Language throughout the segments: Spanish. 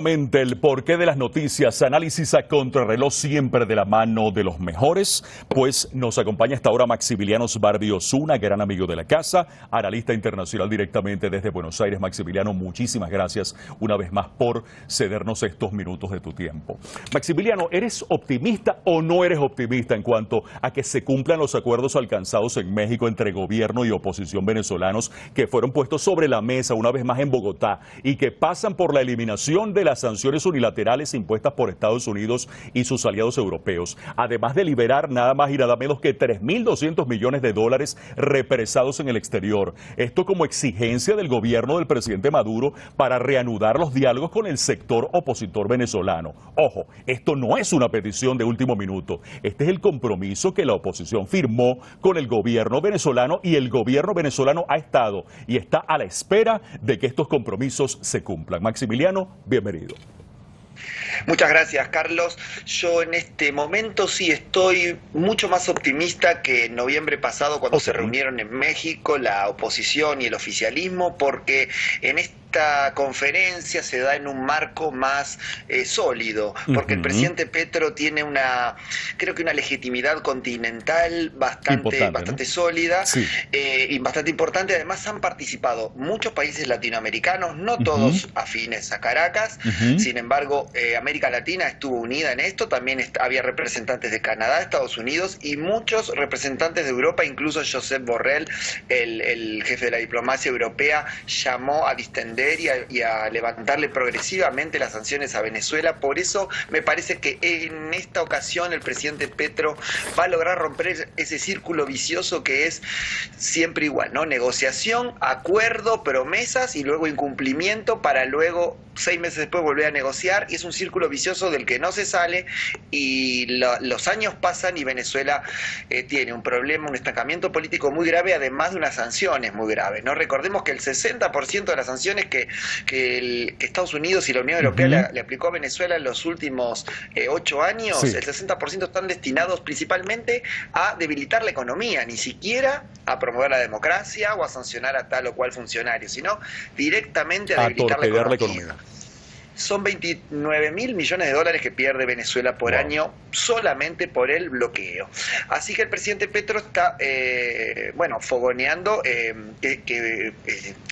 El porqué de las noticias, análisis a contrarreloj siempre de la mano de los mejores, pues nos acompaña hasta ahora Maximiliano Sbarbi Osuna, gran amigo de la casa, analista internacional directamente desde Buenos Aires. Maximiliano, muchísimas gracias una vez más por cedernos estos minutos de tu tiempo. Maximiliano, ¿eres optimista o no eres optimista en cuanto a que se cumplan los acuerdos alcanzados en México entre gobierno y oposición venezolanos que fueron puestos sobre la mesa una vez más en Bogotá y que pasan por la eliminación de las sanciones unilaterales impuestas por Estados Unidos y sus aliados europeos, además de liberar nada más y nada menos que 3.200 millones de dólares represados en el exterior? Esto como exigencia del gobierno del presidente Maduro para reanudar los diálogos con el sector opositor venezolano. Ojo, esto no es una petición de último minuto, este es el compromiso que la oposición firmó con el gobierno venezolano y el gobierno venezolano ha estado y está a la espera de que estos compromisos se cumplan. Maximiliano, bienvenido. Muchas gracias, Carlos. Yo en este momento sí estoy mucho más optimista que en noviembre pasado cuando se reunieron en México la oposición y el oficialismo, porque en esta conferencia se da en un marco más sólido, porque el presidente Petro tiene creo que una legitimidad continental bastante sólida, sí, y bastante importante. Además han participado muchos países latinoamericanos, no todos afines a Caracas, sin embargo América Latina estuvo unida en esto, también había representantes de Canadá, Estados Unidos y muchos representantes de Europa, incluso Josep Borrell, el jefe de la diplomacia europea, llamó a distender y a levantarle progresivamente las sanciones a Venezuela. Por eso me parece que en esta ocasión el presidente Petro va a lograr romper ese círculo vicioso que es siempre igual, ¿no? Negociación, acuerdo, promesas y luego incumplimiento para luego 6 meses después volver a negociar, y es un círculo vicioso del que no se sale y los años pasan y Venezuela tiene un problema, un estancamiento político muy grave, además de unas sanciones muy graves, ¿no? Recordemos que el 60% de las sanciones que Estados Unidos y la Unión Europea le aplicó a Venezuela en los últimos 8 años, sí, el 60% están destinados principalmente a debilitar la economía, ni siquiera a promover la democracia o a sancionar a tal o cual funcionario, sino directamente a debilitar la economía. Son 29.000 millones de dólares que pierde Venezuela por año solamente por el bloqueo. Así que el presidente Petro está, fogoneando que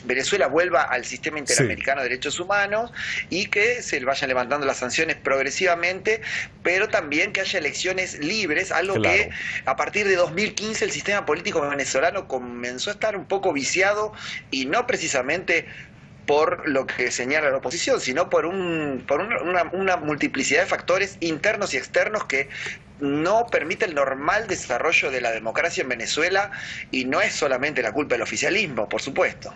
Venezuela vuelva al sistema interamericano de derechos humanos y que se vayan levantando las sanciones progresivamente, pero también que haya elecciones libres, algo que a partir de 2015 el sistema político venezolano comenzó a estar un poco viciado, y no precisamente por lo que señala la oposición, sino por una multiplicidad de factores internos y externos que no permite el normal desarrollo de la democracia en Venezuela, y no es solamente la culpa del oficialismo, por supuesto.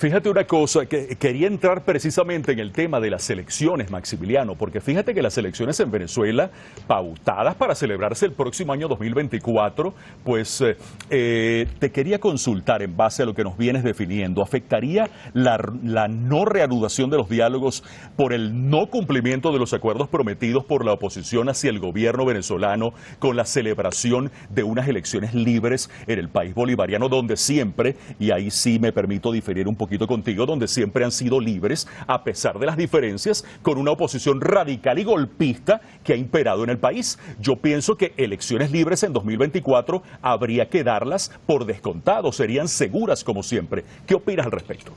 Fíjate una cosa, que quería entrar precisamente en el tema de las elecciones, Maximiliano, porque fíjate que las elecciones en Venezuela, pautadas para celebrarse el próximo año 2024, pues te quería consultar en base a lo que nos vienes definiendo. ¿Afectaría la no reanudación de los diálogos por el no cumplimiento de los acuerdos prometidos por la oposición hacia el gobierno venezolano con la celebración de unas elecciones libres en el país bolivariano, donde siempre, y ahí sí me permito diferir un poquito contigo, donde siempre han sido libres a pesar de las diferencias con una oposición radical y golpista que ha imperado en el país? Yo pienso que elecciones libres en 2024 habría que darlas por descontado, serían seguras como siempre. ¿Qué opinas al respecto?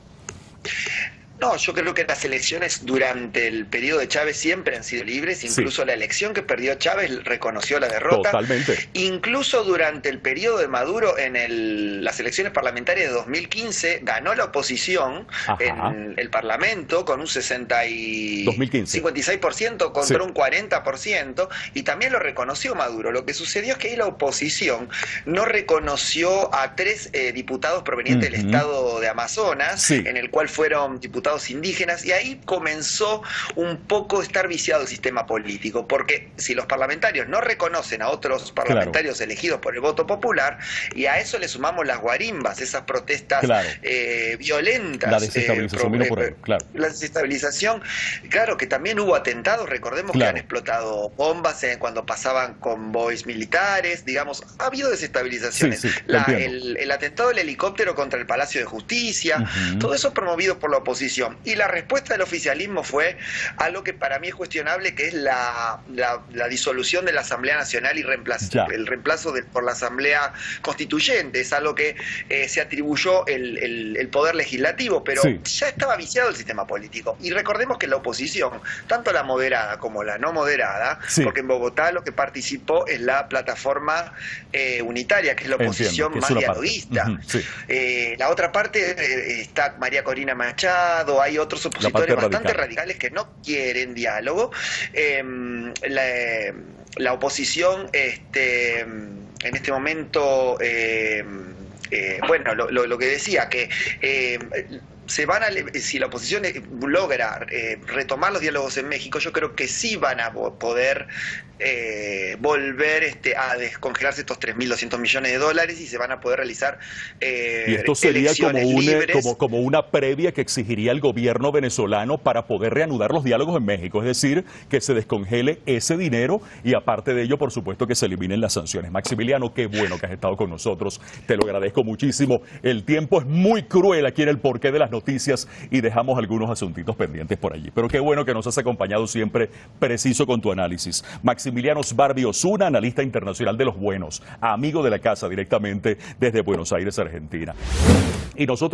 No, yo creo que las elecciones durante el periodo de Chávez siempre han sido libres, incluso la elección que perdió Chávez reconoció la derrota. Totalmente. Incluso durante el periodo de Maduro, en las elecciones parlamentarias de 2015, ganó la oposición en el Parlamento con un 56% contra un 40%, y también lo reconoció Maduro. Lo que sucedió es que ahí la oposición no reconoció a 3 diputados provenientes del estado de Amazonas, en el cual fueron diputados indígenas, y ahí comenzó un poco a estar viciado el sistema político, porque si los parlamentarios no reconocen a otros parlamentarios elegidos por el voto popular, y a eso le sumamos las guarimbas, esas protestas violentas, la desestabilización la desestabilización, que también hubo atentados, recordemos que han explotado bombas cuando pasaban convoys militares, digamos, ha habido desestabilizaciones, el atentado del helicóptero contra el Palacio de Justicia, todo eso promovido por la oposición. oposición. Y la respuesta del oficialismo fue algo que para mí es cuestionable, que es la disolución de la Asamblea Nacional y el reemplazo por la Asamblea Constituyente. Es algo que se atribuyó el poder legislativo, pero ya estaba viciado el sistema político. Y recordemos que la oposición, tanto la moderada como la no moderada, porque en Bogotá lo que participó es la plataforma unitaria, que es la oposición más dialoguista. La otra parte está María Corina Machado, hay otros opositores bastante radicales que no quieren diálogo. La oposición en este momento, bueno, lo que decía, que si la oposición logra retomar los diálogos en México, yo creo que sí van a poder volver a descongelarse estos 3.200 millones de dólares y se van a poder realizar y esto sería como una previa que exigiría el gobierno venezolano para poder reanudar los diálogos en México, es decir, que se descongele ese dinero y aparte de ello, por supuesto, que se eliminen las sanciones. Maximiliano, qué bueno que has estado con nosotros, te lo agradezco muchísimo. El tiempo es muy cruel aquí en el porqué de las noticias y dejamos algunos asuntitos pendientes por allí, pero qué bueno que nos has acompañado siempre preciso con tu análisis. Maximiliano Sbarbi Osuna, analista internacional de los buenos, amigo de la casa directamente desde Buenos Aires, Argentina. Y nosotros